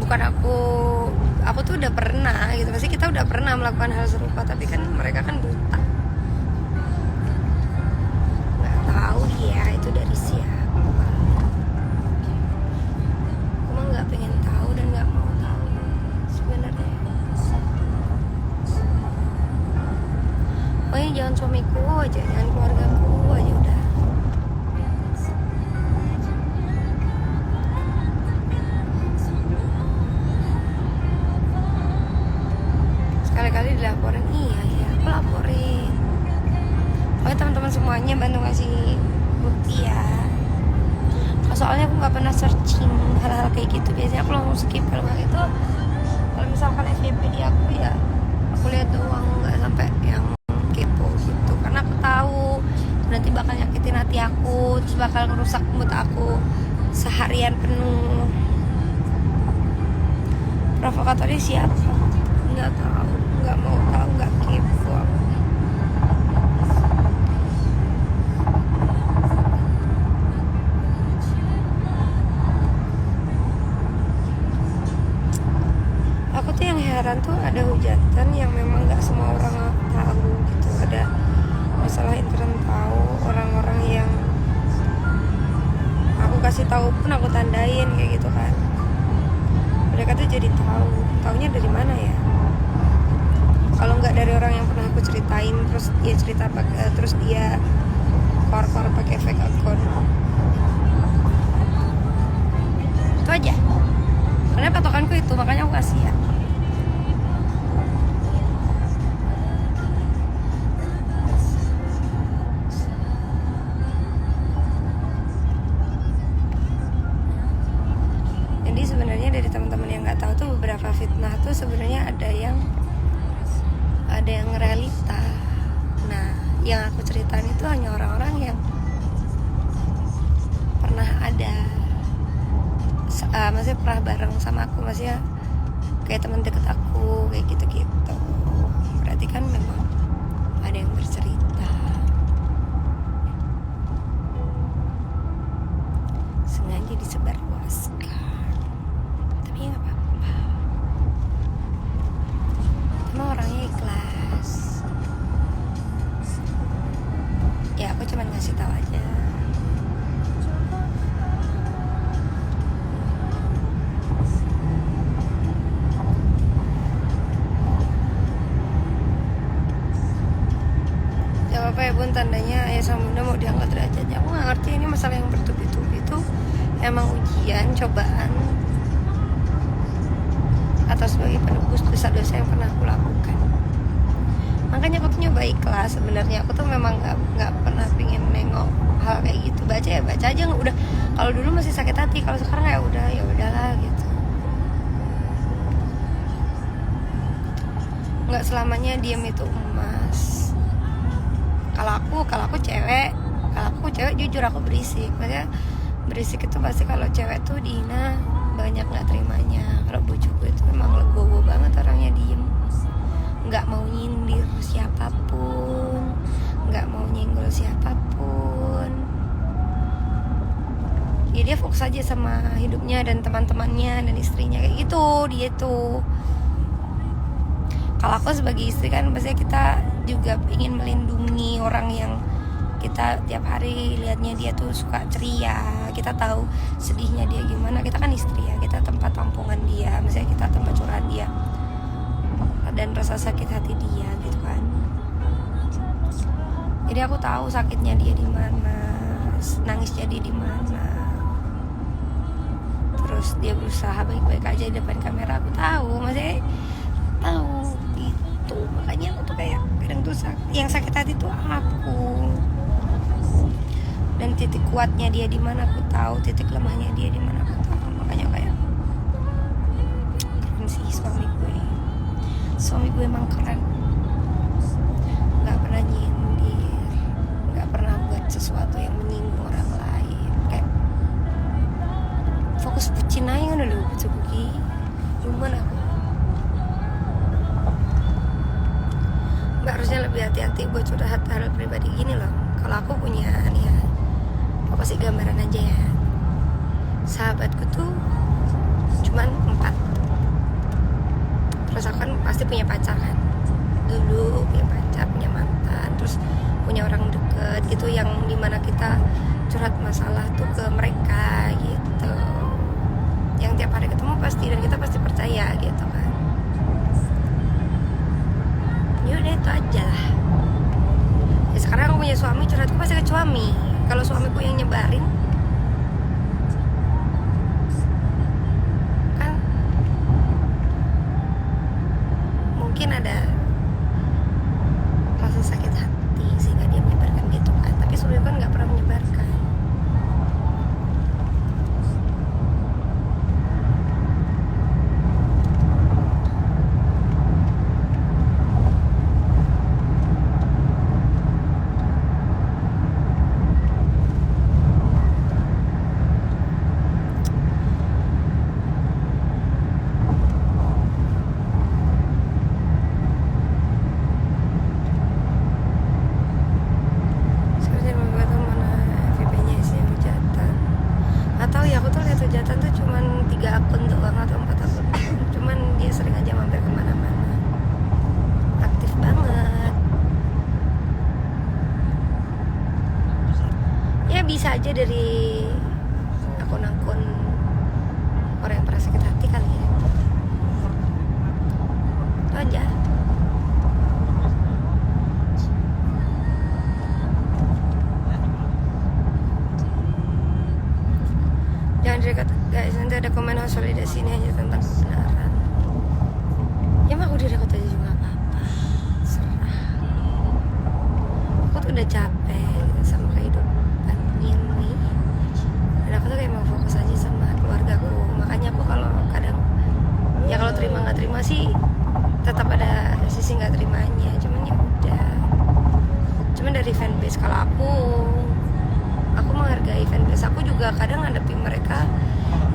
bukan aku tuh udah pernah gitu, pasti kita udah pernah melakukan hal serupa, tapi kan mereka kan buta, nggak tahu ya itu dari siapa. Cuma nggak pengen tahu dan nggak mau tahu sebenarnya. Pokoknya jangan suamiku aja, jangan keluargaku aja udah. Sekali-kali dilaporin, iya aku laporin. Pokoknya teman-teman semuanya bantu ngasih bukti ya. Soalnya aku nggak pernah searching hal-hal kayak gitu, biasanya aku langsung skip. Kalau nggak itu, kalau misalkan FYP di aku ya aku lihat doang, nggak sampai yang kepo gitu, karena aku tahu nanti bakal nyakitin hati aku, terus bakal ngerusak mood aku seharian penuh. Provokatornya siapa? Nggak tahu, nggak mau tahu, nggak kepo aku. Aku tuh yang heran tuh ada hujatan yang memang nggak semua orang tahu gitu. Ada masalah intern tahu, orang-orang yang aku kasih tahu pun aku tandain kayak gitu kan. Mereka tuh jadi tahu, taunya dari mana ya? Kalau nggak dari orang yang pernah aku ceritain, terus dia cerita pakai, terus dia kor-kor pakai fake account. Itu aja. Karena patokanku itu, makanya aku kasih ya. Jadi sebenarnya dari teman-teman yang nggak tahu tuh, beberapa fitnah tuh sebenarnya ada yang realita. Nah, yang aku ceritain itu hanya orang-orang yang pernah ada, maksudnya pernah bareng sama aku, maksudnya kayak teman deket aku kayak gitu-gitu. Berarti kan memang ada yang bercerita, sengaja disebarluaskan. Tapi nggak apa-apa, emang orangnya ikhlas. Ya aku cuma ngasih tahu aja. Apa ya bun, tandanya ayah sama bunda mau diangkat derajatnya. Aku nggak ngerti, ini masalah yang bertubi-tubi itu emang ujian, cobaan atau sebagai penebus dosa-dosa yang pernah aku lakukan. Makanya aku tuh nyoba ikhlas. Sebenarnya aku tuh memang nggak pernah pingin nengok hal kayak gitu. Baca ya baca aja, nggak udah. Kalau dulu masih sakit hati, kalau sekarang ya udahlah gitu. Nggak selamanya diam itu emas. Kalau aku cewek jujur aku berisik. Maksudnya berisik itu pasti kalau cewek tuh dihina banyak nggak terimanya. Kalau bojoku itu memang legowo banget orangnya, diem, nggak mau nyindir siapapun, nggak mau nyenggol siapapun. Ya dia fokus aja sama hidupnya dan teman-temannya dan istrinya kayak gitu. Dia tuh, kalau aku sebagai istri kan pastinya kita juga ingin melindungi orang yang kita tiap hari lihatnya dia tuh suka ceria, kita tahu sedihnya dia gimana. Kita kan istri ya, kita tempat tampungan dia, misalnya kita tempat curahan dia dan rasa sakit hati dia gitu kan. Jadi aku tahu sakitnya dia di mana, nangisnya dia di mana. Terus dia berusaha baik-baik aja di depan kamera, aku tahu, maksudnya tahu itu. Makanya aku tuh kayak kadang tuh yang sakit hati tuh aku, dan titik kuatnya dia di mana aku tahu, titik lemahnya dia di mana aku tahu. Makanya kayak keren sih suami gue emang keren, nggak pernah nyindir, nggak pernah buat sesuatu yang menyinggung orang lain. Kayak fokus bucin aja kan dulu buci. Cuman aku Mbak harusnya lebih hati-hati buat curhat hal pribadi gini loh. Kalau aku punya nih ya, aku kasih gambaran aja ya. Sahabatku tuh cuman 4, misalkan pasti punya pacar kan, dulu punya pacar, punya mantan, terus punya orang deket gitu yang dimana kita curhat masalah tuh ke mereka gitu, yang tiap hari ketemu pasti, dan kita pasti percaya gitu kan. Ya udah itu aja lah. Ya sekarang aku punya suami, curhatku pasti ke suami. Kalau suamiku yang nyebarin kan mungkin ada rasa sakit hati sehingga dia menyebarkan gitu kan, tapi suamiku kan nggak pernah menyebarkan. Sekarang mau tahu mana VP-nya sih yang hujatan. Atau ya aku tuh lihat hujatan tuh cuman 3 akun doang atau 4 akun. Cuman dia sering aja mampir kemana-mana. Aktif banget. Ya bisa aja dari akun-akun orang yang pernah sakit hati kali ya. Itu aja. Jangan dekat guys, nanti ada komen konsolidasi ini hanya tentang kebenaran. Ya mah aku direkod aja juga gak apa-apa, serah. Aku tuh udah capek gitu sama kehidupan ini, dan aku tuh kayak mau fokus aja sama keluargaku. Makanya aku kalau kadang ya kalau terima nggak terima sih tetap ada sisi nggak terimanya, cuman ya udah. Cuman dari fanbase, kalau aku menghargai fanbase aku juga. Kadang ngadepin mereka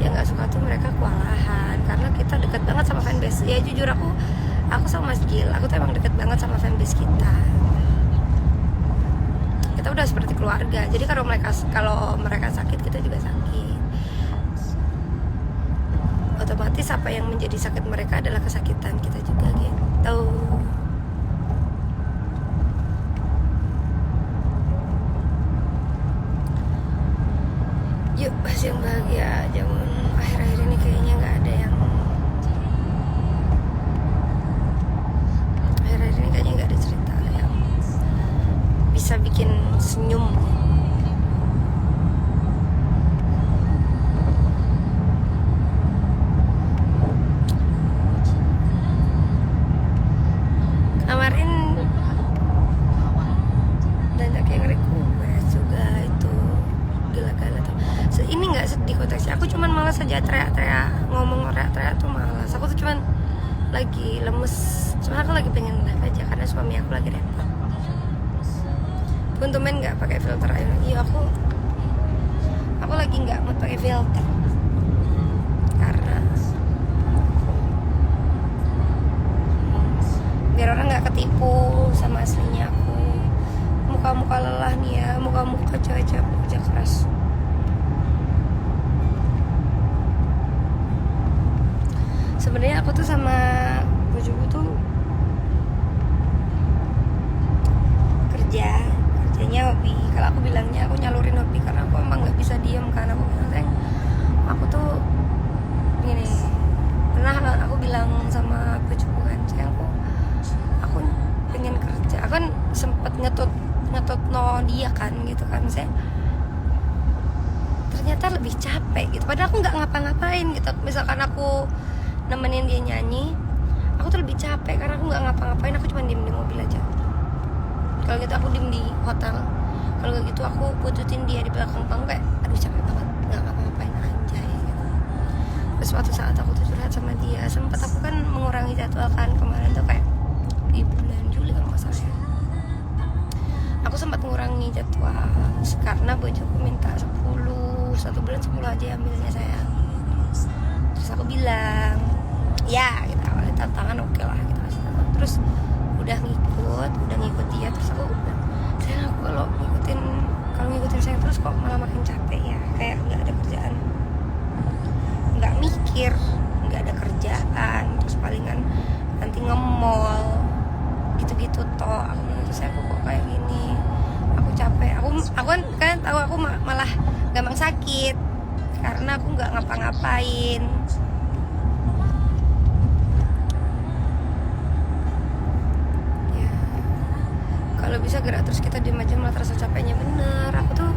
yang nggak suka tuh mereka kewalahan karena kita dekat banget sama fanbase. Ya jujur aku sama Mas Gil, aku tuh emang deket banget sama fanbase kita. Kita udah seperti keluarga. Jadi kalau mereka sakit, kita juga sakit. Otomatis apa yang menjadi sakit mereka adalah kesakitan kita juga gitu. Yuk bahas yang bahagia. Jangan akhir-akhir ini kayaknya nggak ada yang, akhir-akhir ini kayaknya nggak ada cerita yang bisa bikin senyum. Kemarin banyak yang request juga itu gila-gila tuh. Ini nggak sedih konteksnya, aku cuman malas aja teriak-teriak, ngomong teriak-teriak tuh malas. Aku tuh cuman lagi lemes, cuma aku lagi pengen live aja karena suami aku lagi repot. Temen-temen nggak pakai filter aja. Iya aku lagi nggak mau pakai filter karena biar orang nggak ketipu sama aslinya aku. Muka-muka lelah nih ya, muka-muka cewek-cewek kerja keras. Sebenarnya aku tuh sama bojoku tuh kerjanya hobi. Kalau aku bilangnya aku nyalurin hobi karena aku emang nggak bisa diem kan. Aku bilang aku tuh gini, pernah aku bilang sama bojoku kan, sayang aku pengen kerja. Aku kan sempet ngetut no dia kan gitu kan, saya ternyata lebih capek gitu. Padahal aku nggak ngapa-ngapain gitu. Misalkan aku nemenin dia nyanyi, aku tuh lebih capek karena aku nggak ngapa-ngapain. Aku cuma diem di mobil aja. Kalau gitu aku diem di hotel. Kalau nggak gitu aku bututin dia di belakang panggung, kayak aduh capek banget nggak ngapa-ngapain anjay gitu. Terus suatu saat aku tuh curhat sama dia. Sempat aku kan mengurangi jadwal kan kemarin tuh, kayak di bulan Juli kalau nggak salah ya. Aku sempat mengurangi jadwal karena bojoku minta 1 bulan 10 aja ambilnya sayang. Terus aku bilang ya kita awalnya tantangan oke lah kita kasih tantangan. Terus udah ngikut dia. Terus aku sayang, aku kalau ngikutin sayang terus kok malah makin capek ya, kayak nggak ada kerjaan, nggak mikir, nggak ada kerjaan, terus palingan gampang sakit karena aku nggak ngapa-ngapain. Ya, kalau bisa gerak terus kita diem aja malah terasa capeknya. Bener, aku tuh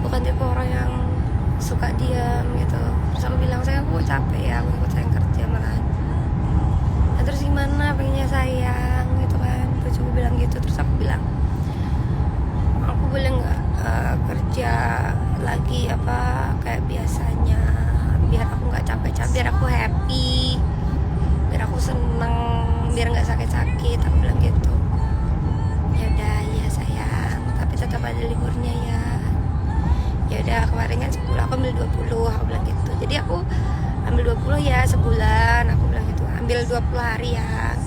bukan tipe orang yang suka diam gitu. Terus aku bilang, saya aku capek ya, aku ikut sayang kerja malahan. Nah, terus gimana pengennya sayang gitu kan. Terus aku bilang gitu, terus aku bilang, aku boleh nggak kerja lagi apa kayak biasanya, biar aku nggak capek-capek, biar aku happy, biar aku seneng, biar nggak sakit-sakit. Aku bilang gitu. Ya udah ya sayang, tapi tetap ada liburnya ya. Ya udah, kemarin kan 10, aku ambil 20, aku bilang gitu. Jadi aku ambil 20 ya sebulan, aku bilang gitu. Ambil 20 hari ya.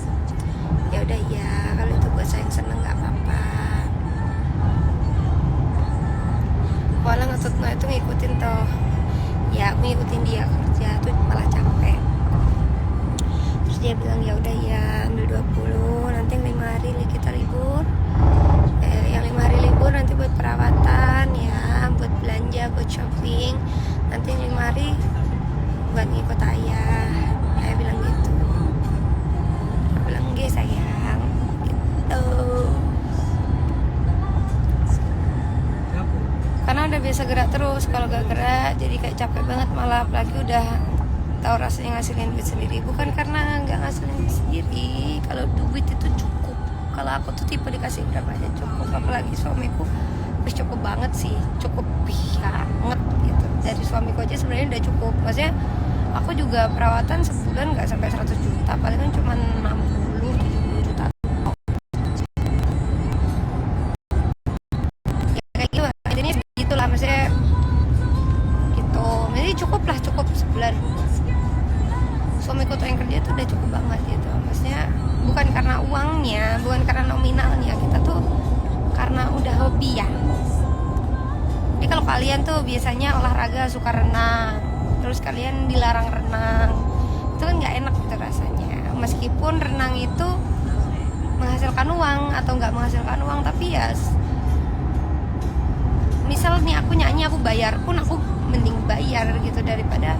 Ya udah ya, kalau itu buat sayang seneng nggak apa-apa. Walau ngetutnya itu ngikutin toh. Ya aku ngikutin dia kerja tuh malah capek. Terus dia bilang ya udah ya, ambil 20, nanti yang 5 hari kita libur. Yang 5 hari libur nanti buat perawatan ya, buat belanja, buat shopping. Nanti yang 5 hari buat ngikut ayah. Ayah bilang gitu. Aku bilang enggak sayang, gitu. Karena udah biasa gerak terus, kalau gak gerak jadi kayak capek banget malah. Apalagi udah tahu rasanya ngasilin duit sendiri. Bukan karena nggak ngasilin duit sendiri, kalau duit itu cukup. Kalau aku tuh tipe dikasih berapa aja cukup. Apalagi suamiku cukup banget sih, cukup banget gitu. Dari suamiku aja sebenarnya udah cukup. Maksudnya aku juga perawatan sebulan nggak sampai 100 juta, paling kan cuma 60-70 juta. Ya kayak gitu, intinya segitulah, maksudnya gitu. Jadi cukup sebulan. Suamiku tuh yang kerja tuh udah cukup banget gitu. Maksudnya bukan karena uangnya, bukan karena nominalnya, kita tuh karena udah hobi ya. Jadi kalau kalian tuh biasanya olahraga suka renang, terus kalian dilarang renang, itu kan nggak enak gitu rasanya. Meskipun renang itu menghasilkan uang atau nggak menghasilkan uang, tapi ya misal nih aku nyanyi aku bayar pun, aku mending bayar gitu daripada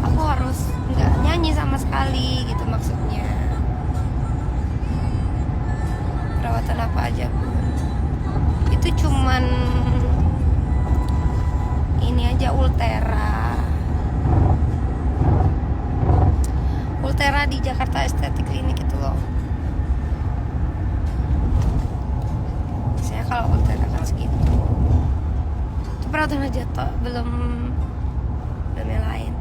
aku harus nggak nyanyi sama sekali gitu. Maksudnya perawatan apa aja pun itu cuman ini aja, Ultera di Jakarta Estetik Klinik itu loh. Saya kalau Ultera kan segitu. Itu perawatan aja toh, belum yang lain.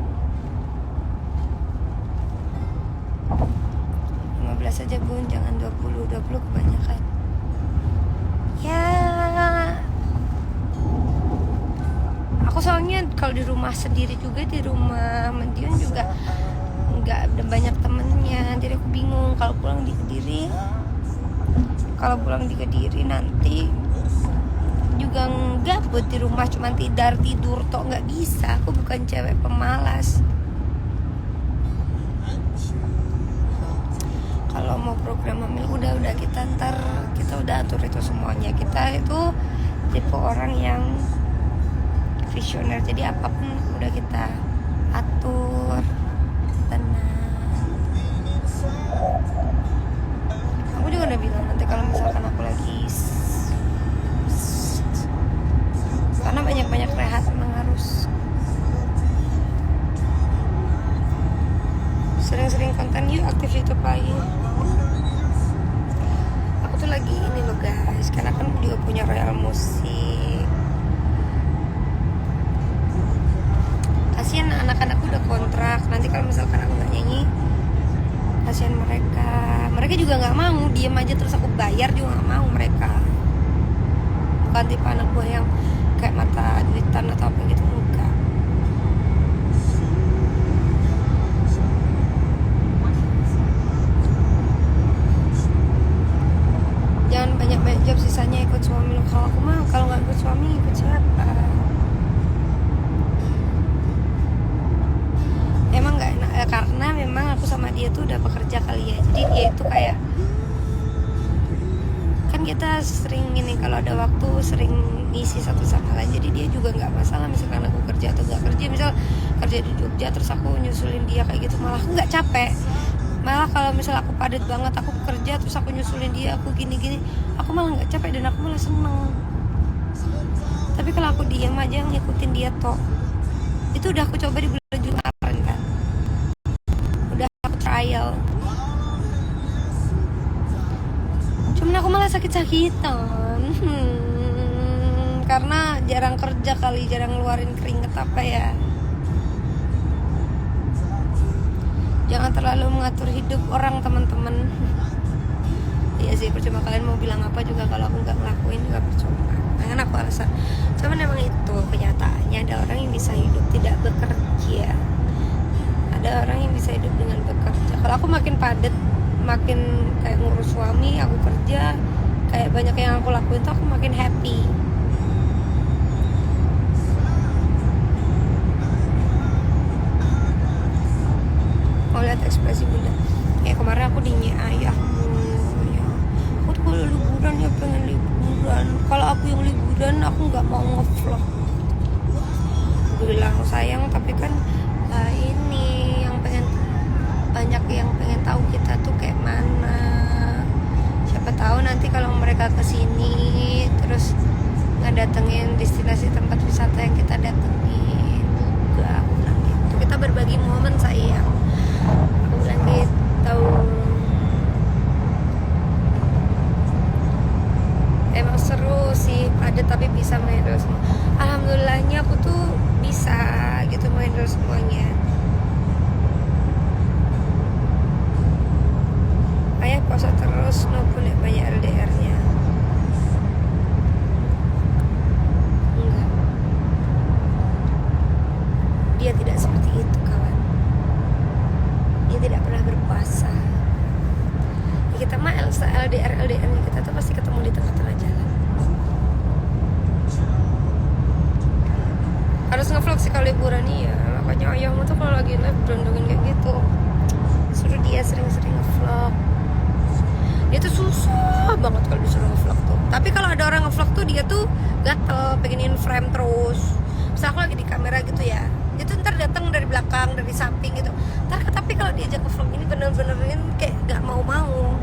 15 aja bun, jangan 20 kebanyakan. Ya, aku soalnya kalau di rumah sendiri juga, di rumah Medion juga nggak ada banyak temennya, jadi aku bingung kalau pulang di Kediri. Kalau pulang di Kediri nanti juga gabut di rumah, cuma tidur toh, nggak bisa. Aku bukan cewek pemalas. Kalau mau program hamil udah kita ntar kita udah atur itu semuanya. Kita itu tipe orang yang visioner, jadi apapun udah kita atur, tenang. Aku juga udah bilang nanti kalau misalkan aku lagi karena banyak rehat, memang harus sering-sering konten. Yuk aktif YouTube lagi. Aku tuh lagi ini loh guys, karena kan juga punya Royal Musik. Kasian anak-anakku udah kontrak, nanti kalau misalkan aku nggak nyanyi, kasian mereka juga nggak mau diem aja terus aku bayar juga nggak mau. Mereka bukan tipe anak gue yang kayak mata duitan atau apa gitu, enggak. Jangan banyak job, sisanya ikut suami lo. Kalau aku mah kalau nggak ikut suami ikut siapa? Emang nggak enak karena memang aku sama dia tuh udah bekerja kali ya, jadi dia itu kayak kan kita sering ini kalau ada waktu sering ngisi satu sama lain. Jadi dia juga nggak masalah misalkan aku kerja atau nggak kerja, misal kerja di Jogja terus aku nyusulin dia kayak gitu, malah aku nggak capek. Malah kalau misal aku padat banget, aku kerja terus aku nyusulin dia, aku gini-gini, aku malah nggak capek dan aku malah seneng. Tapi kalau aku diam aja ngikutin dia toh, itu udah aku coba di bulan Juli kemarin kan, udah aku trial, cuman aku malah sakit-sakitan. Karena jarang kerja kali, jarang ngeluarin keringet apa ya. Jangan terlalu mengatur hidup orang, teman-teman. Iya sih, percuma kalian mau bilang apa juga, kalau aku nggak ngelakuin juga percuma. Jangan aku alasan. Cuman emang itu kenyataannya, ada orang yang bisa hidup tidak bekerja, ada orang yang bisa hidup dengan bekerja. Kalau aku makin padat, makin kayak ngurus suami, aku kerja, kayak banyak yang aku lakuin tuh, aku makin happy. Mau lihat ekspresi bunda, kayak kemarin aku dinyi ayahmu ya, aku tuh kalau liburan ya pengen liburan, kalau aku yang liburan aku nggak mau ngevlog. Aku bilang sayang, tapi kan ini yang pengen, banyak yang pengen tahu kita tuh kayak mana. Siapa tahu nanti kalau mereka kesini terus ngedatengin destinasi tempat wisata yang kita datengin juga. Aku bilang gitu, kita berbagi momen sayang, aku bilang gitu. Emang seru sih, padat tapi bisa menghandle semua. Alhamdulillahnya aku tuh bisa gitu menghandle semuanya. Ayah puasa terus, no boleh banyak LDR-nya. Enggak, dia tidak seperti itu kawan. Dia tidak pernah berpuasa. Kita mah LDR-nya kita tuh pasti ketemu di tengah-tengah jalan. Harus ngevlog sih kalau liburan, iya. Makanya ayahmu tuh kalau lagi live berondongin kayak gitu, suruh dia sering-sering ngevlog. Dia tuh susah banget kalau disuruh ngevlog tuh. Tapi kalau ada orang ngevlog tuh dia tuh gatel, pengen in frame terus. Misal aku lagi di kamera gitu ya, dia tuh ntar datang dari belakang, dari samping gitu. Tapi kalau diajak ngevlog ini bener-benerin kayak gak mau-mau.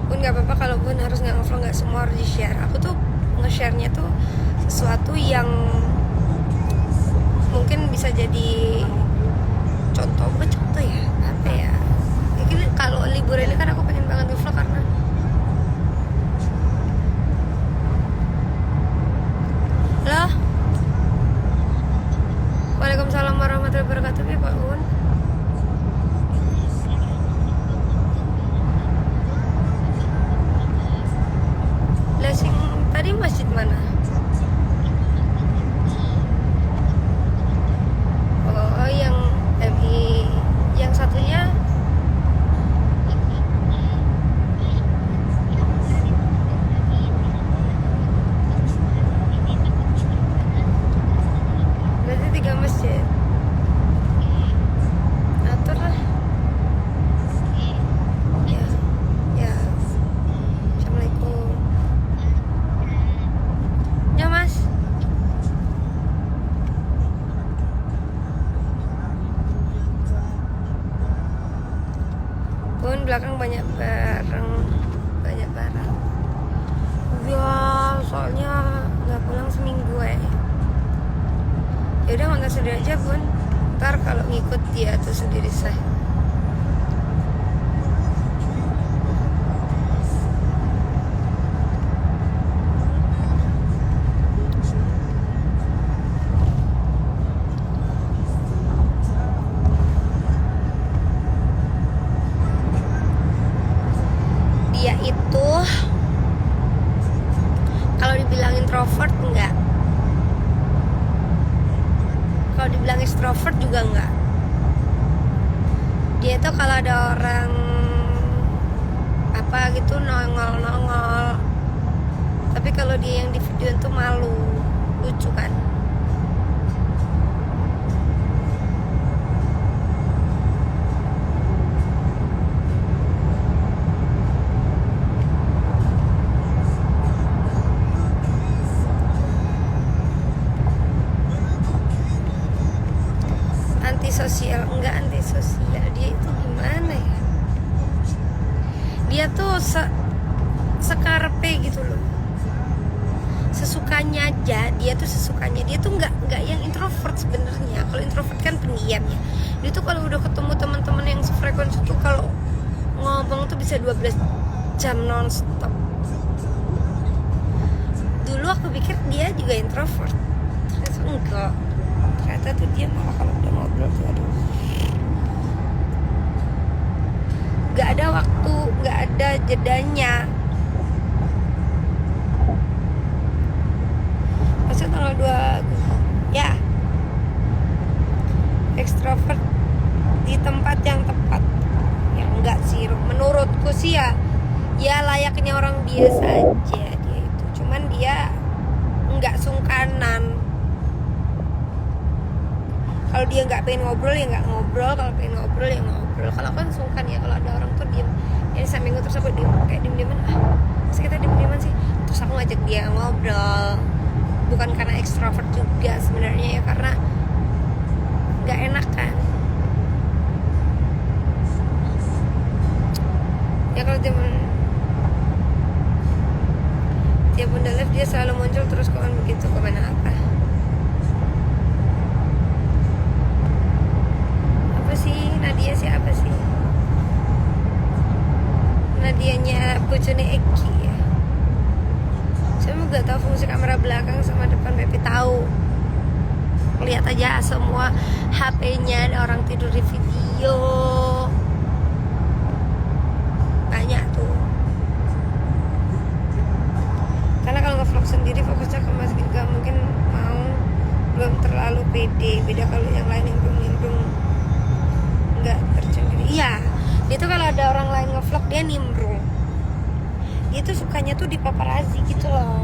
Pun gak apa-apa kalau pun harus nggak ngevlog, nggak semua harus di-share. Aku tuh nge-share-nya tuh sesuatu yang mungkin bisa jadi contoh, bukan contoh ya, apa ya. Mungkin kalau liburan ini kan aku pengen banget ngevlog karena loh. Waalaikumsalam warahmatullahi wabarakatuh, Pak Un. Blessing tadi masjid mana? Oh, yang MI, yang satunya berarti 3 masjid. Atur lah. Ya, ya. Assalamualaikum. Ya mas. Pun belakang banyak barang, banyak barang. Ya, soalnya nggak pulang seminggu ya udah nggak sendiri aja Bun. Ntar kalau ngikut dia tuh sendiri saya. Dia itu kalau dibilang introvert enggak, kalau dibilang extrovert juga enggak. Dia tuh kalau ada orang apa gitu nongol, tapi kalau dia yang di video tuh malu, lucu kan. capek gitu loh. Sesukanya aja, dia tuh nggak yang introvert sebenarnya. Kalau introvert kan pendiam ya. Dia tuh kalau udah ketemu teman-teman yang sefrekuensi tuh kalau ngomong tuh bisa 12 jam nonstop. Dulu aku pikir dia juga introvert, ternyata enggak. Ternyata tuh dia malah kalau udah ngobrol tuh aduh, nggak ada waktu, nggak ada jedanya. Masa tanggal 2 ya, ekstrovert di tempat yang tepat. Ya enggak sih, menurutku sih ya layaknya orang biasa aja dia itu. Cuman dia enggak sungkanan. Kalau dia nggak pengen ngobrol ya nggak ngobrol, kalau pengen ngobrol ya ngobrol. Kalau kan sungkan ya kalau ada orang tuh diem, ini sampingku terus aku diem kayak diem-dieman, terus kita diem-dieman sih, terus aku ngajak dia ngobrol. Bukan karena ekstrovert juga sebenarnya ya, karena nggak enak kan ya. Kalau dia Bunda Live dia selalu muncul terus komen begitu, kemana apa sih Nadia siapa sih? Nadianya bojone Eki ya. Saya juga tahu fungsi kamera belakang sama depan. Pepi tahu. Lihat aja semua HP-nya ada orang tidur di video. Banyak tuh. Karena kalau nge-vlog sendiri fokusnya ke Mas Giga mungkin belum terlalu pede. Beda kalau yang lain yang nimbrung nggak tercengkiri. Iya, dia tuh kalau ada orang lain nge-vlog dia nimbrung. Dia tuh sukanya tuh di paparazzi gitu loh.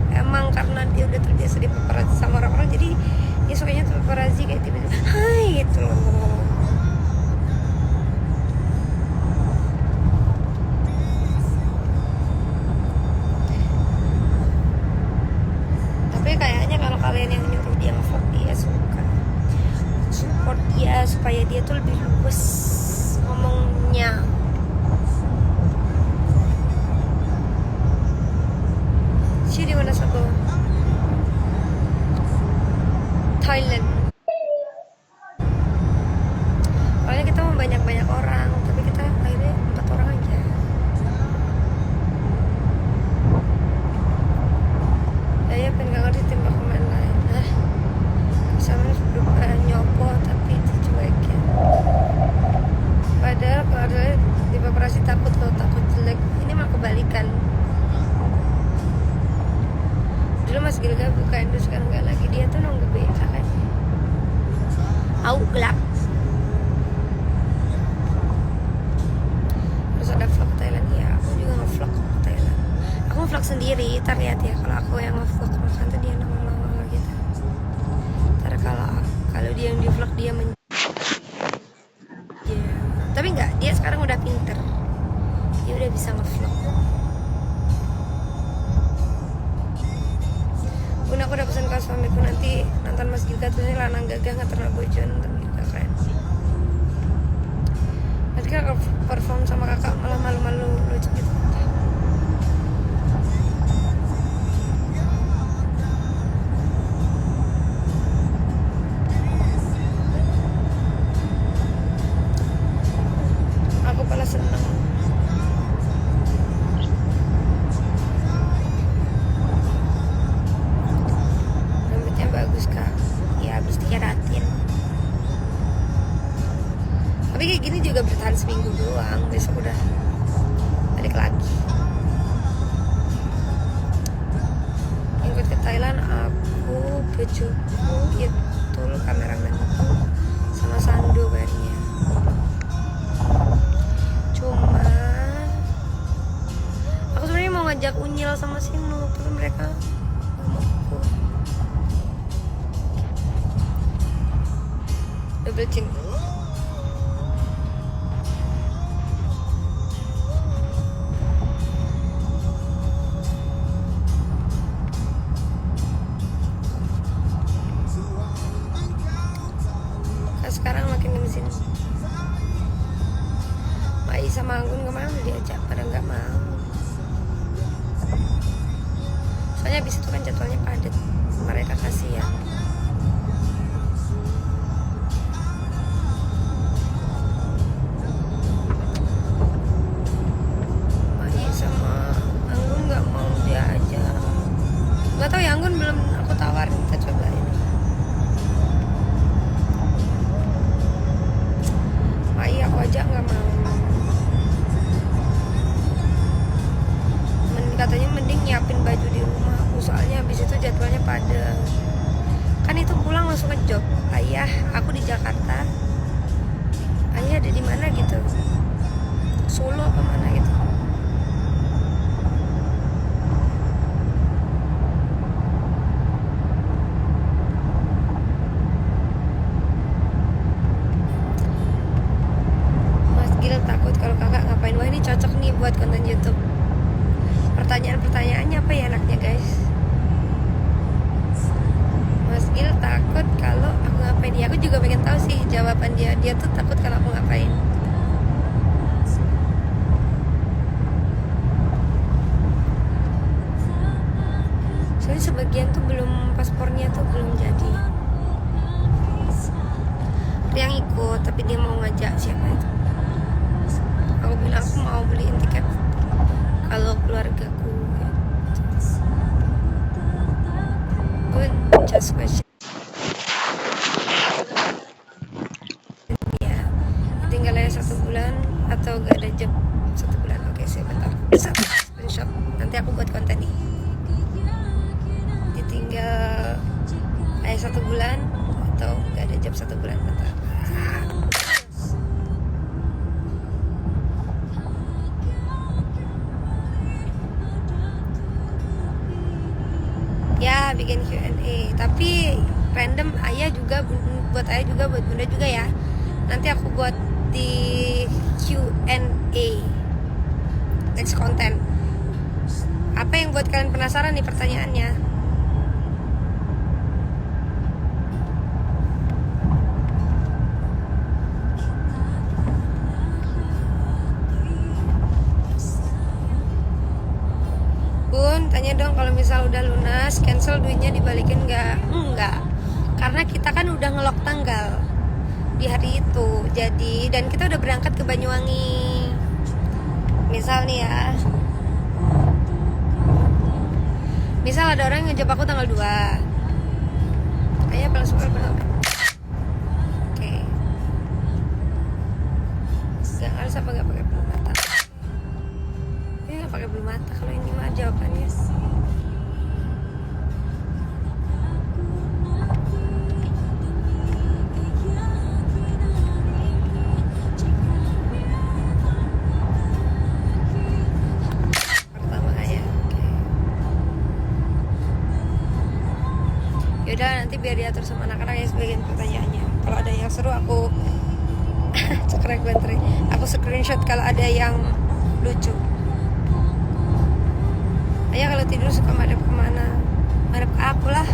Emang karena dia udah terbiasa di paparazzi sama orang-orang, jadi dia sukanya tuh paparazzi kayak tiba-tiba hai gitu loh. Tapi kayaknya kalau kalian yang nyuruh dia nge-vlog dia suka. Support dia supaya dia tuh lebih luwes ngomongnya. Sih di mana satu? Thailand. Soalnya kita mau banyak orang, tapi kita akhirnya 4 orang aja. Saya pengen gak ngerti tembak pemain lain. Sama nyopot tapi dicuekin. Padahal kalau ada di paparazzi takut jelek. Ini malah kebalikan. Dulu Mas Gilga buka endus kan enggak lagi, dia tuh nunggu BA kan. Au gelap. Terus ada vlog Thailand ya, aku juga nge-vlog Thailand. Aku nge-vlog sendiri, terlihat ya kalau aku yang nge-vlog makan tuh dia nongol gitu. Kalau dia yang di vlog dia tapi enggak, dia sekarang udah pinter, dia udah bisa nge-vlog. Bun, aku udah pesan ke suamiku nanti nonton Mas Giga tuh ini lanang gagah nggak terlalu bojo, nonton juga keren. Nanti kakak perform sama kakak malah malu-malu lucu gitu. Seneng. Rambutnya bagus kak. Ya habis dikeratin. Tapi kayak gini juga bertahan seminggu doang. Besok udah balik lagi. Ikut ke Thailand aku, bojoku, itu kameramenku sama Sando bayarnya. Cuma aku sebenarnya mau ngajak Unyil sama Sinu, tapi mereka nggak mau ikut. Double chin. Sekarang makin di sini. Mai sama Anggun kemana diajak, pada nggak mau. habis itu kan jadwalnya padat, mereka kasihan. Mai sama Anggun nggak mau diajak, nggak tahu ya, Anggun belum aku tawarin, kita cobain. Mai aku ajak nggak mau. Katanya mending nyiapin baju di rumah aku, soalnya habis itu jadwalnya padat. Kan itu pulang langsung ke job. Ayah aku di Jakarta, ayah ada di mana gitu, Solo apa mana gitu. Mas Gil takut kalau kakak ngapain. Wah, ini cocok nih buat konten YouTube. Pertanyaan-pertanyaannya apa ya enaknya guys? Mas Gil takut kalau aku ngapain. Ya aku juga pengen tahu sih jawaban dia. Dia tuh takut kalau aku ngapain. Soalnya sebagian tuh belum, paspornya tuh belum jadi. Ada yang ikut tapi dia mau ngajak, siapa itu? Aku bilang aku mau beliin tiket kalau keluargaku. Good, just question. Ya, tinggal 1 bulan atau gak ada job 1 bulan. Oke sih, bentar. Screenshot. Nanti aku buat konten nih. Ditinggal 1 bulan atau gak ada job 1 bulan. Bentar. Ya, bikin Q&A, tapi random. Ayah juga, buat ayah juga, buat bunda juga ya. Nanti aku buat di Q&A next konten. Apa yang buat kalian penasaran nih pertanyaannya? Bun, tanya dong kalau misal udah lunas, cancel duitnya dibalikin nggak? Enggak, karena kita kan udah ngelok tanggal di hari itu. Jadi, dan kita udah berangkat ke Banyuwangi. Misal nih ya, misal ada orang yang ngejep aku tanggal 2. Ayah langsung belum. Oke. Gak harus apa gak pakai bulu mata? Ini gak pakai bulu mata kalau ini mah jawabannya. Yaudah, nanti biar diatur sama anak-anak ya sebagian pertanyaannya. Kalau ada yang seru aku aku screenshot kalau ada yang lucu. Ayah kalau tidur suka madep kemana? Madep ke aku lah.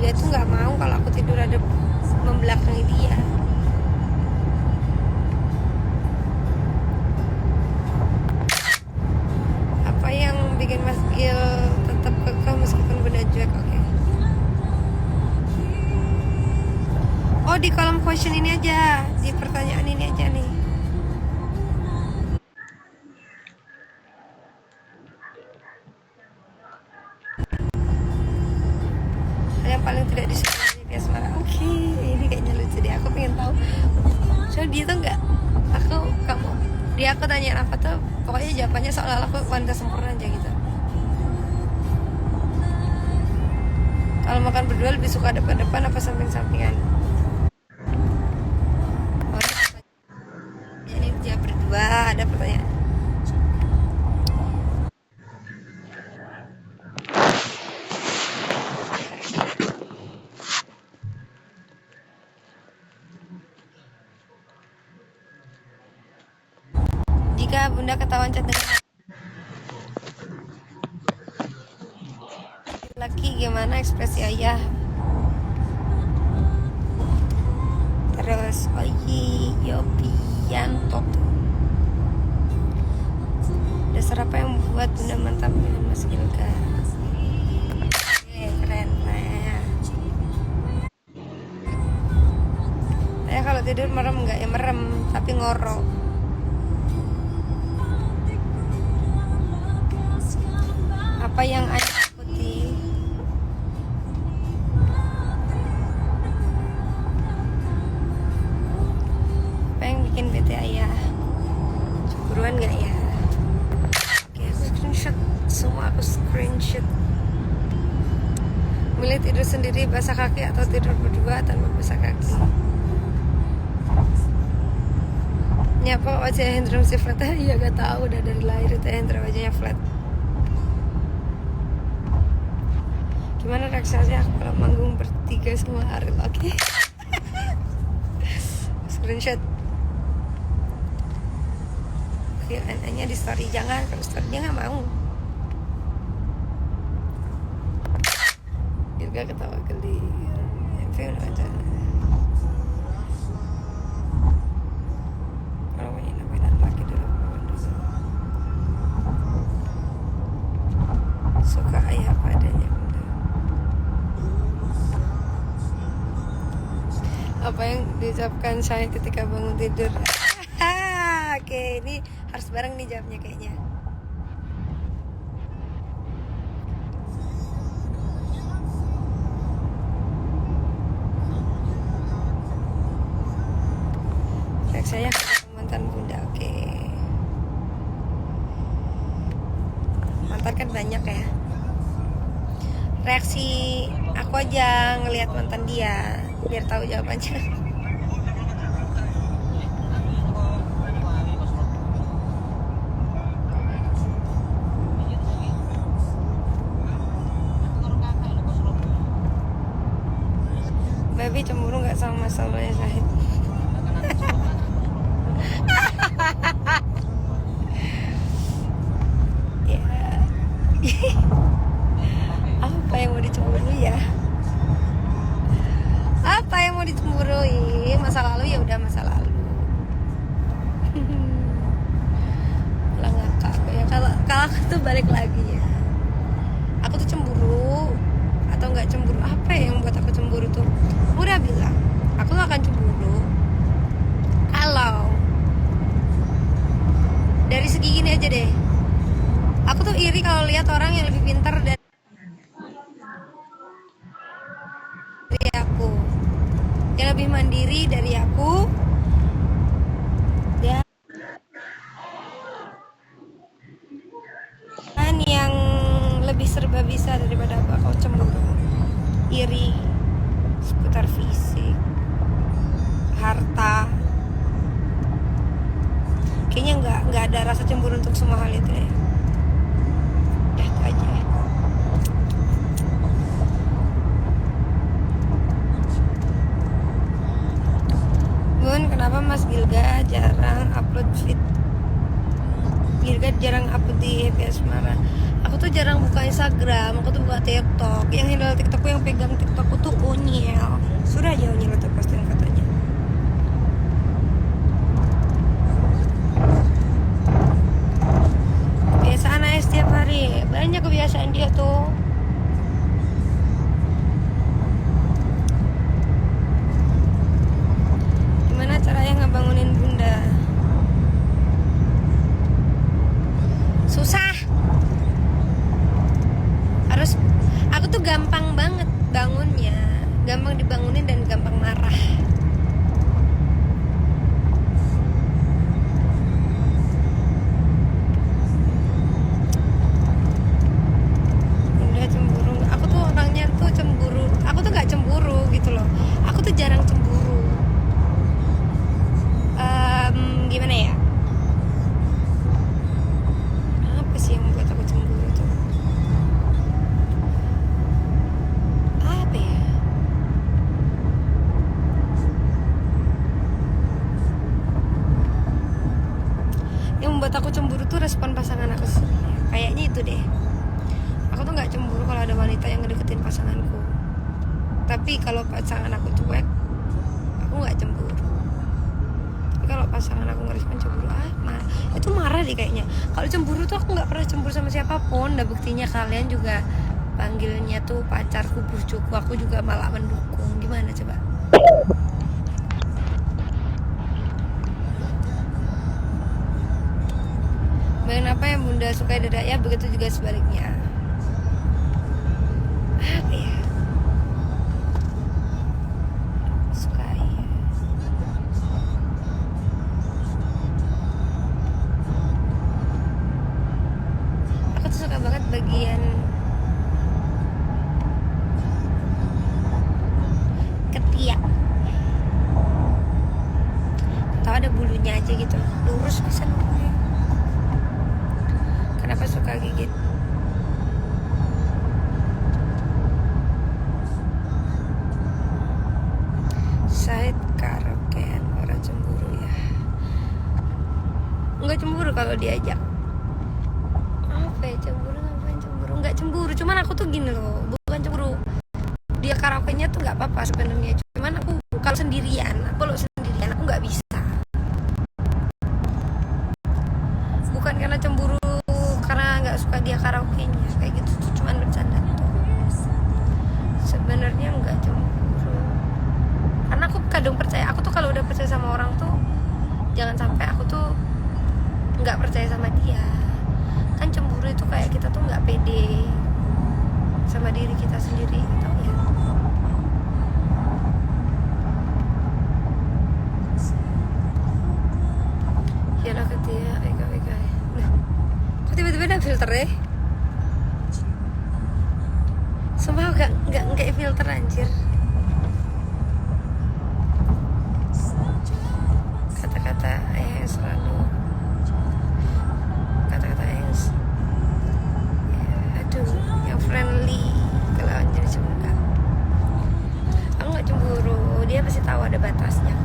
Dia tuh nggak mau kalau aku tidur ada membelakangi dia. Apa yang bikin Mas Gil tetap kekeh meskipun benda cuek? Oke. Oh, di kolom question ini aja, di pertanyaan ini aja nih. Hal yang paling tidak disukai dari dia suara. Oke, ini kayaknya lucu deh. Aku pengen tahu. Soalnya dia tuh nggak, aku tanya apa tuh, pokoknya jawabannya seolah-olah aku wanita sempurna aja gitu. Kalau makan berdua lebih suka depan-depan apa samping-sampingan? Ini dia berdua, ada pertanyaan. Jika bunda ketahuan chat dengan laki, gimana ekspresi ayah? Terus Oyi Yopianto, dasar apa yang membuat bunda mantap dengan Mas Gilga? tidur merem nggak? Ya merem, tapi ngorok. Apa yang Ayah takuti? Apa yang bikin bete Ayah? Cemburuan nggak ya? Oke, screenshot semua, aku screenshot. Milih tidur sendiri basah kaki atau tidur berdua tanpa basah kaki? Nyapa wajah Hendra masih flat? Iya gak tahu, udah dari lahir itu Hendra wajahnya flat. Gimana reaksinya kalau manggung bertiga sama Ariel? Oke. Screenshot. Q&A-nya di story, jangan, kalau story dia nggak mau. Gak ketawa geli. Film aja. Kalau mau namain laki dulu. Suka Ayah apa adanya. Apa yang diucapkan saya ketika bangun tidur? Oke, ini harus bareng nih jawabnya kayaknya. Saya mantan bunda. Oke. Mantan kan banyak ya. Reaksi aku aja ngelihat mantan dia biar tahu jawabannya. Baby cemburu nggak sama masalahnya Syahid? Ya. Apa yang mau dicemburu ya? Apa yang mau dicemburui? Masa lalu ya udah masa lalu. Lah ngakak ya, kalau aku tuh balik lagi ya. Aku tuh cemburu atau nggak cemburu? Apa yang buat aku cemburu tuh? Aku udah bilang, aku gak akan cemburu kalau dari segi gini aja deh. Aku tuh iri kalau lihat orang yang lebih pintar dari aku, yang lebih mandiri dari aku, dan yang lebih serba bisa daripada aku. Aku cemburu, iri seputar fisik, harta. Kayaknya nggak ada rasa cemburu untuk semua hal itu deh. Udah itu aja. Bun, kenapa Mas Gilga jarang upload feed? Gilga jarang upload di Happy Asmara. Aku tuh jarang buka Instagram, aku tuh buka TikTok. Yang handle TikTokku, yang pegang TikTokku tuh Onyel. Sudah aja Onyel tuh posting fotonya. Kebiasaan Ayah setiap hari, banyak kebiasaan dia tuh. Gimana caranya ngebangunin bunda? Susah. Harus, aku tuh gampang banget bangunnya, gampang dibangunin dan gampang marah. Bunda cemburu? Aku tuh orangnya tuh cemburu. Aku tuh gak cemburu gitu loh. Aku tuh jarang cemburu. Gimana ya? Apa sih yang membuat aku cemburu tuh? Apa ya? Yang membuat aku cemburu tuh respon pasangan aku sih. Kayaknya itu deh. Aku tuh nggak cemburu kalau ada wanita yang ngedeketin pasanganku. Tapi kalau pasangan aku cuek, aku nggak cemburu. Tapi kalau pasangan aku ngerespon cemburu, itu marah deh kayaknya. Kalau cemburu tuh aku nggak pernah cemburu sama siapapun. Nah buktinya kalian juga panggilnya tuh pacarku, bujuku, aku juga malah mendukung. Gimana coba? Bagian apa yang bunda sukai dari ayah, begitu juga sebaliknya. Apa ya? Sukai. Aku tuh suka banget bagian ketiak. Tahu ada bulunya aja gitu, lurus bisa bulunya. Kenapa suka gigit? Said karaokean, orang cemburu ya? Enggak cemburu kalau diajak. Apa ya cemburu? Ngapain cemburu? Enggak cemburu, cuman aku tuh gini loh, bukan cemburu. Dia karaoke-nya tuh nggak apa-apa sebenarnya, cuman aku kalau sendirian, aku nggak bisa. Bukan karena cemburu, karena nggak suka dia karaoke-nya kayak gitu tuh, cuman bercanda tuh. Sebenarnya nggak cemburu, karena aku kadang percaya. Aku tuh kalau udah percaya sama orang tuh, jangan sampai aku tuh nggak percaya sama dia. Kan cemburu itu kayak kita tuh nggak pede sama diri kita sendiri, atau ya. Yalah ketia, eka. Nah, kok tiba-tiba ada filter ya? Sumpah nggak kayak filter anjir. Kata-kata yang selalu, kata-kata yang ya, aduh, yang friendly. Kalau anjir cuma enggak. Aku nggak cemburu, dia pasti tahu ada batasnya.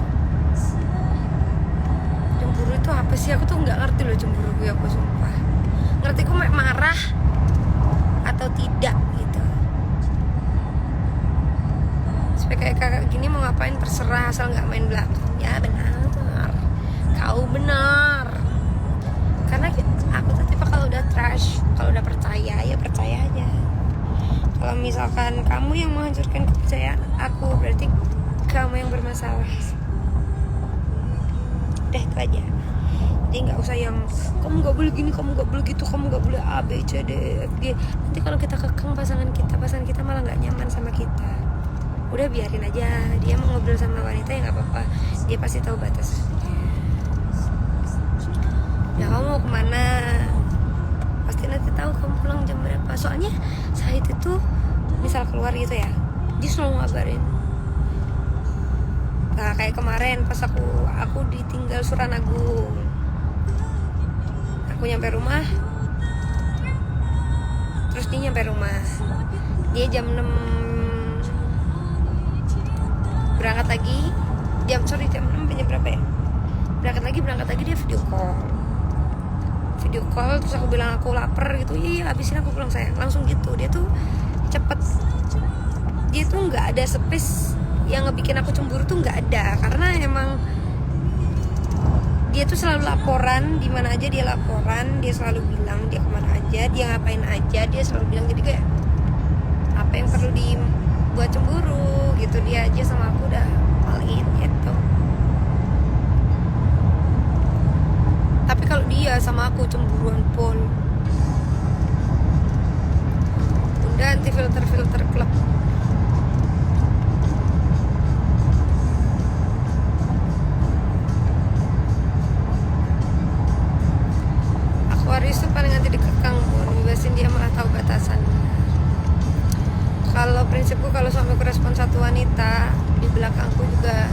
Cemburu itu apa sih? Aku tuh nggak ngerti loh cemburu gue, aku sumpah. Ngerti kok marah atau tidak gitu. Supaya kayak kakak gini mau ngapain terserah, asal nggak main belakang. Ya benar, kau benar. Karena aku tuh tipe kalau udah trash, kalau udah percaya ya percaya aja. Kalau misalkan kamu yang menghancurkan kepercayaan aku, berarti kamu yang bermasalah. Udah itu aja. Jadi nggak usah yang kamu nggak boleh gini, kamu nggak boleh gitu, kamu nggak boleh A B C D F G. Nanti kalau kita kekang pasangan kita malah nggak nyaman sama kita. Udah biarin aja, dia mau ngobrol sama wanita ya nggak apa-apa, dia pasti tahu batas. Ya kamu mau kemana, pasti nanti tahu kamu pulang jam berapa. Soalnya Said itu misal keluar gitu ya, dia selalu ngabarin. Nah kayak kemarin pas aku ditinggal Suranagung, aku nyampe rumah, terus dia nyampe rumah, dia jam 6 berangkat lagi, jam 6 jam berapa ya, berangkat lagi dia video call, terus aku bilang aku lapar gitu, iya habisin aku pulang sayang, langsung gitu. Dia tuh cepet, dia tuh nggak ada space yang ngebikin aku cemburu tuh nggak ada, karena emang dia tuh selalu laporan, di mana aja dia laporan, dia selalu bilang dia kemana aja, dia ngapain aja, dia selalu bilang. Jadi kayak apa yang perlu dibuat cemburu gitu, dia aja sama aku udah all in gitu. Tapi kalau dia sama aku cemburuan pun, udah anti filter klub. Aquarius tuh paling anti dikekang pun, bebasin dia malah tahu batasan. Kalau prinsipku, kalau suamiku respon satu wanita, di belakangku juga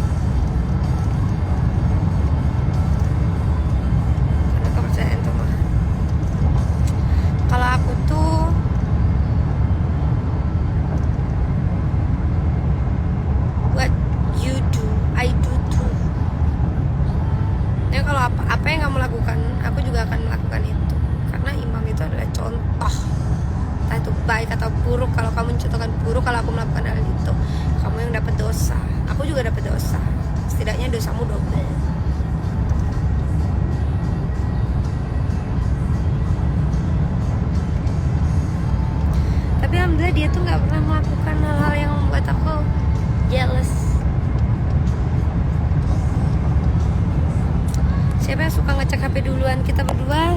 ada kepercayaan tuh mah. Kalau aku tuh what you do, I do too. Ya kalau apa yang kamu lakukan, aku juga akan melakukan itu. Karena imam itu adalah contoh, entah itu baik atau buruk. Kalau kamu mencontohkan buruk, kalau aku melakukan hal itu, kamu yang dapat dosa, aku juga dapat dosa. Setidaknya dosamu double. Tapi alhamdulillah dia tuh nggak pernah melakukan hal-hal yang membuat aku jealous. Siapa yang suka ngecek HP duluan? Kita berdua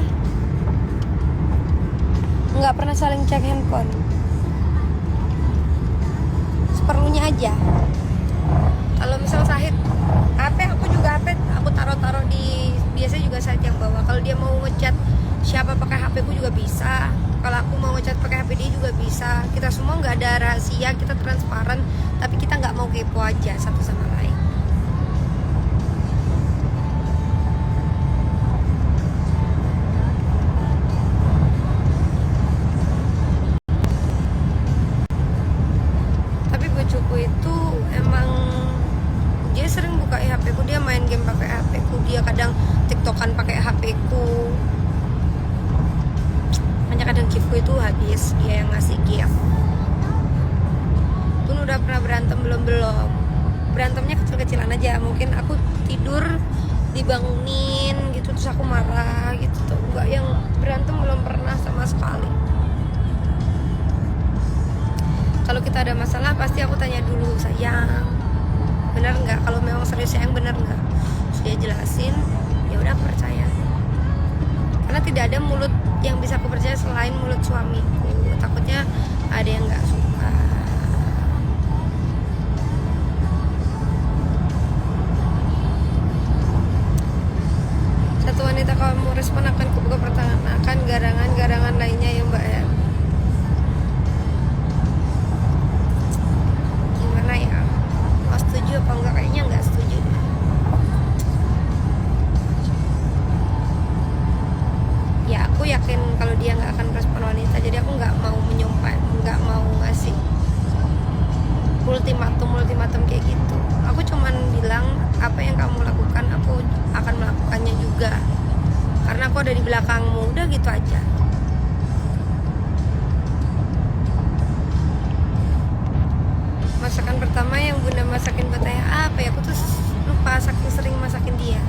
nggak pernah saling cek handphone, seperlunya aja. Kalau misal Sahid HP, aku juga HP aku taruh di, biasanya juga Sahid yang bawa. Kalau dia mau ngechat siapa pakai HP ku juga bisa, kalau aku mau ngechat pakai HP dia juga bisa. Kita semua nggak ada rahasia, kita transparan, tapi kita nggak mau kepo aja satu sama lain. Tapi bojoku itu emang dia sering buka HP ku, dia main game pakai HP ku, dia kadang tiktokan pakai HP ku. Hanya kadang giftku itu habis, dia yang ngasih gift. Pun udah pernah berantem belum berantemnya kecil-kecilan aja, mungkin aku tidur dibangunin gitu terus aku marah gitu tuh. Enggak, yang berantem belum pernah sama sekali. Kalau kita ada masalah pasti aku tanya dulu, sayang benar nggak, kalau memang serius sayang benar nggak, dia jelasin, ya udah aku percaya. Karena tidak ada mulut yang bisa aku percaya selain mulut suamiku. Takutnya ada yang nggak suka. Satu wanita kamu respon akan kubuka pertanakan garangan-garangan lainnya ya mbak ya. Gimana ya? Mau setuju apa enggak? Kayaknya nggak setuju. Ya aku yakin kalau dia nggak akan respon wanita, jadi aku nggak mau menyumpah, nggak mau ngasih ultimatum kayak gitu. Aku cuman bilang apa yang kamu lakukan aku akan melakukannya juga, karena aku ada di belakangmu, udah gitu aja. Masakan pertama yang bunda masakin buat ayah apa ya, aku tuh lupa saking sering masakin dia.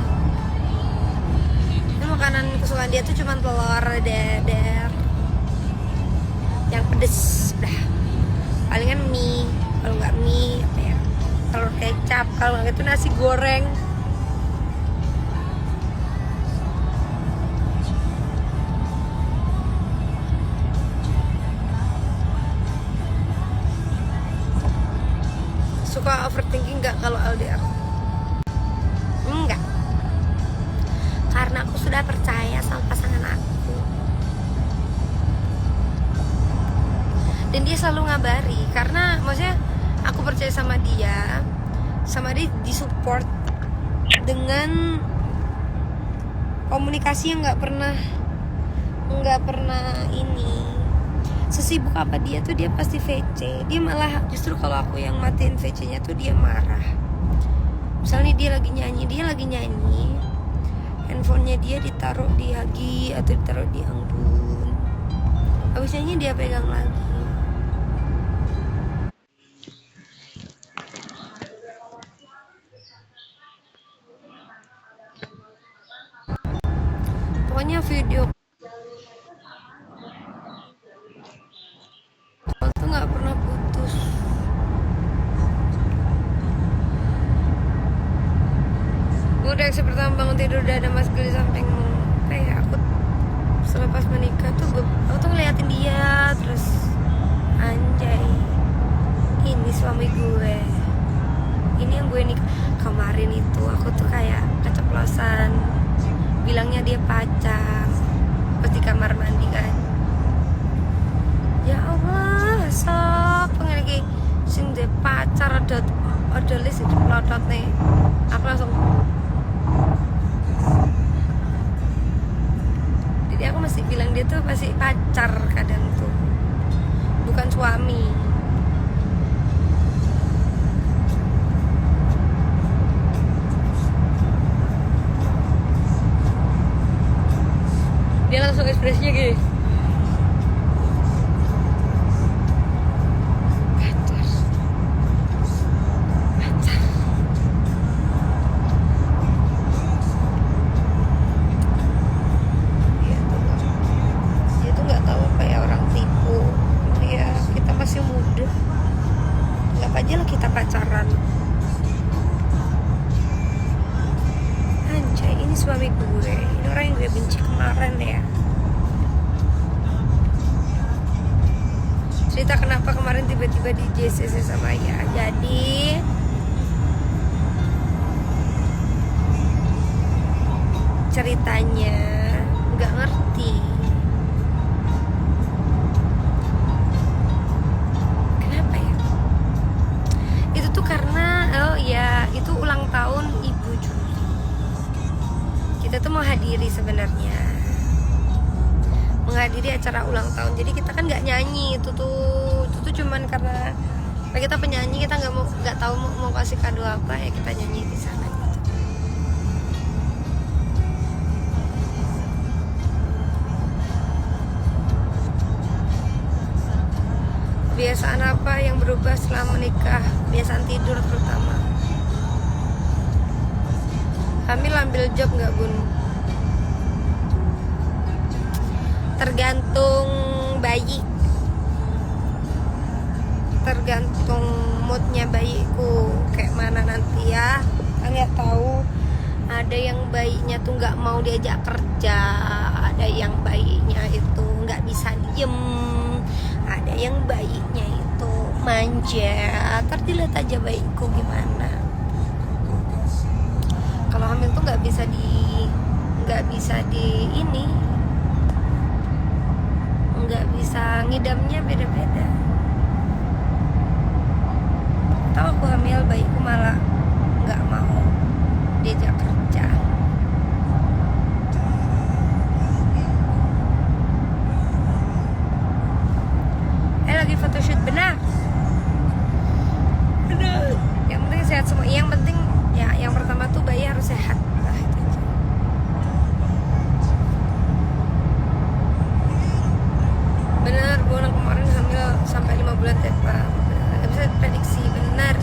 Makanan kesukaan dia tuh cuma telur dadar yang pedes, udah. Palingan mie, kalau nggak mie apa ya, telur kecap, kalau nggak itu nasi goreng. Suka overthinking nggak kalau LDR? Enggak, karena aku sudah percaya sama pasangan aku, dan dia selalu ngabari. Karena maksudnya aku percaya sama dia disupport dengan komunikasi yang nggak pernah ini. Sesibuk apa dia tuh dia pasti VC. Dia malah justru kalau aku yang matiin VC-nya tuh dia marah. Misalnya dia lagi nyanyi, handphonenya dia ditaruh di Hagi atau ditaruh di Anggun, habis nyanyi dia pegang lagi. Pokoknya video call tuh nggak pernah putus. Gue reaksi pertama bangun tidur udah ada Mas Gil di sampingmu. Kayak aku selepas menikah tuh aku tuh ngeliatin dia terus, anjay, ini suami gue, ini yang gue nikah. Kemarin itu aku tuh kayak keceplosan bilangnya dia pacar pas di kamar mandi kan. Ya Allah, sok pengen lagi sing de pacar ada list itu pelotot nih. Aku langsung, jadi aku masih bilang dia tuh masih pacar kadang tuh, bukan suami. Dia langsung ekspresinya gini, pacar. Dia tuh nggak tahu apa ya, orang tipu. Ya kita masih muda, nggak aja lah kita pacaran. Anjay, ini suami gue, ini orang yang gue benci kemarin ya. tiba-tiba di JCC sama ayah. Jadi ceritanya nggak ngerti kenapa ya. Itu tuh karena itu ulang tahun Ibu Juli. Kita tuh mau hadiri sebenarnya, menghadiri acara ulang tahun. Jadi kita kan nggak nyanyi itu tuh cuman karena kita penyanyi, kita nggak tahu mau kasih kado apa ya, kita nyanyi di sana gitu. Kebiasaan apa yang berubah setelah menikah? Kebiasaan tidur terutama. Hamil ambil job nggak, Bun? Tergantung bayi, tergantung moodnya bayiku kayak mana nanti ya. Kalian tahu ada yang bayinya tuh nggak mau diajak kerja, ada yang bayinya itu nggak bisa diem, ada yang bayinya itu manja. Ntar dilihat aja bayiku gimana. Kalau hamil tuh nggak bisa di ini, nggak bisa ngidamnya beda-beda. Tahu aku hamil, bayiku malah nggak mau diajak kerja. Lagi photoshoot, benar. Yang penting sehat semua. Yang penting ya, yang pertama tuh bayi harus sehat. Nah, itu aja. Benar, bulan kemarin hamil sampai 5 bulan Pak. Gak bisa prediksi, benar.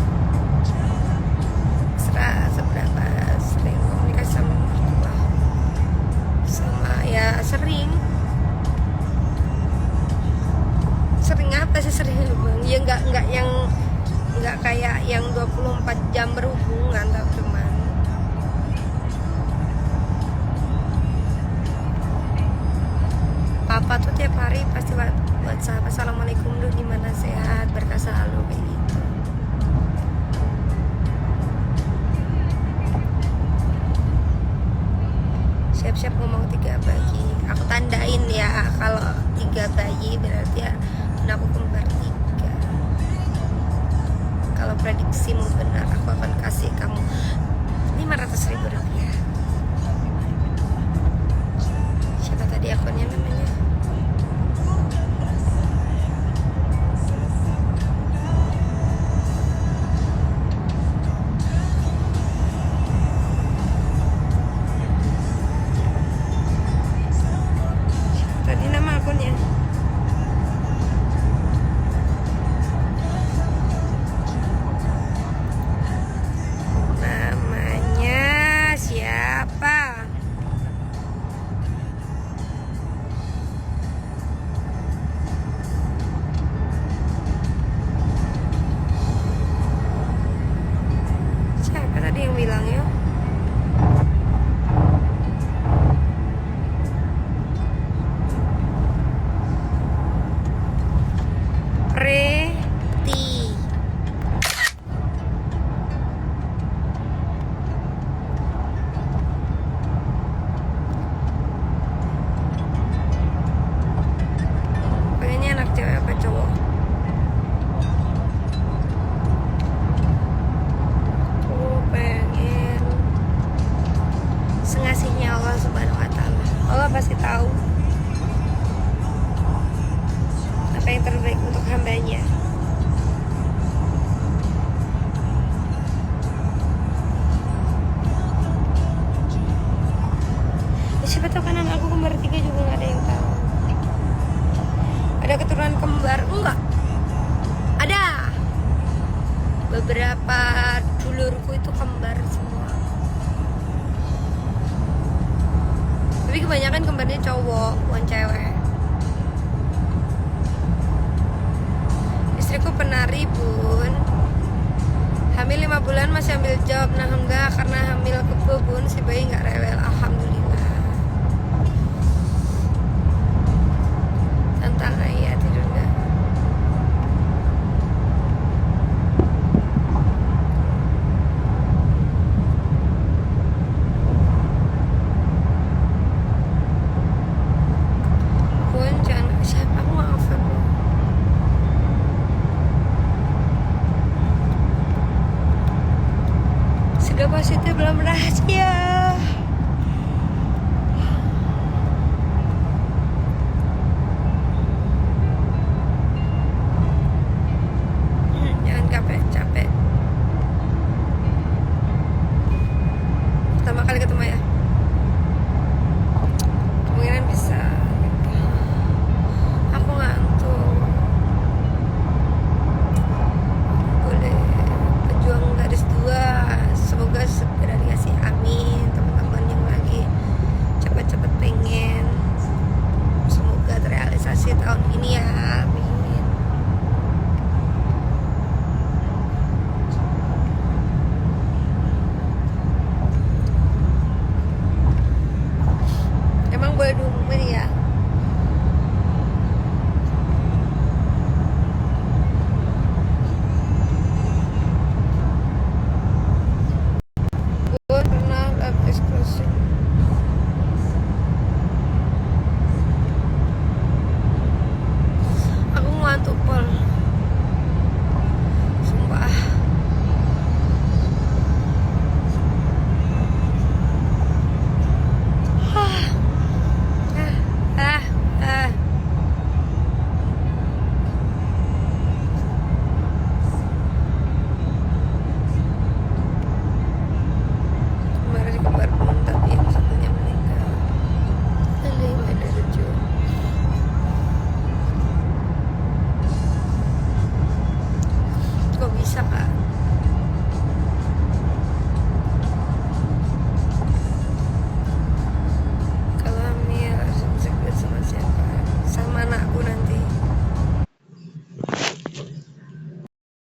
Seberapa sering komunikasi sama mertua? Sama ya sering apa sih sering, Bang? Ya nggak kayak yang 24 jam berhubungan, tapi cuman papa tuh tiap hari pasti WhatsApp, assalamualaikum dulu, gimana, sehat, berkah selalu, kayak gitu. Siap-siap ngomong 3 bayi. Aku tandain ya, kalau 3 bayi berarti ya aku kembar 3. Kalau prediksimu benar, aku akan kasih kamu 500.000 rupiah. Siapa tadi akunnya namanya? Tadi nama akunnya. Namanya siapa? Siapa tadi yang bilangnya? Preti. Pengennya anak cewek apa cowok? Aku pengen sengasihnya Allah Subhanahu wa Ta'ala. Allah pasti tahu apa yang terbaik untuk hambanya. Siapa tahu kan anak aku kembar 3 juga nggak ada yang tahu. Ada keturunan kembar? Enggak. Ada. Beberapa dulurku itu kembar semua. Tapi kebanyakan kembarnya cowok, bukan cewek. Istriku penari, Bun. Hamil 5 bulan masih ambil job. Nah, enggak, karena hamil kebo, Bun. Si bayi nggak rewel, alhamdulillah. Tentang ayah tidur nggak? ini ya.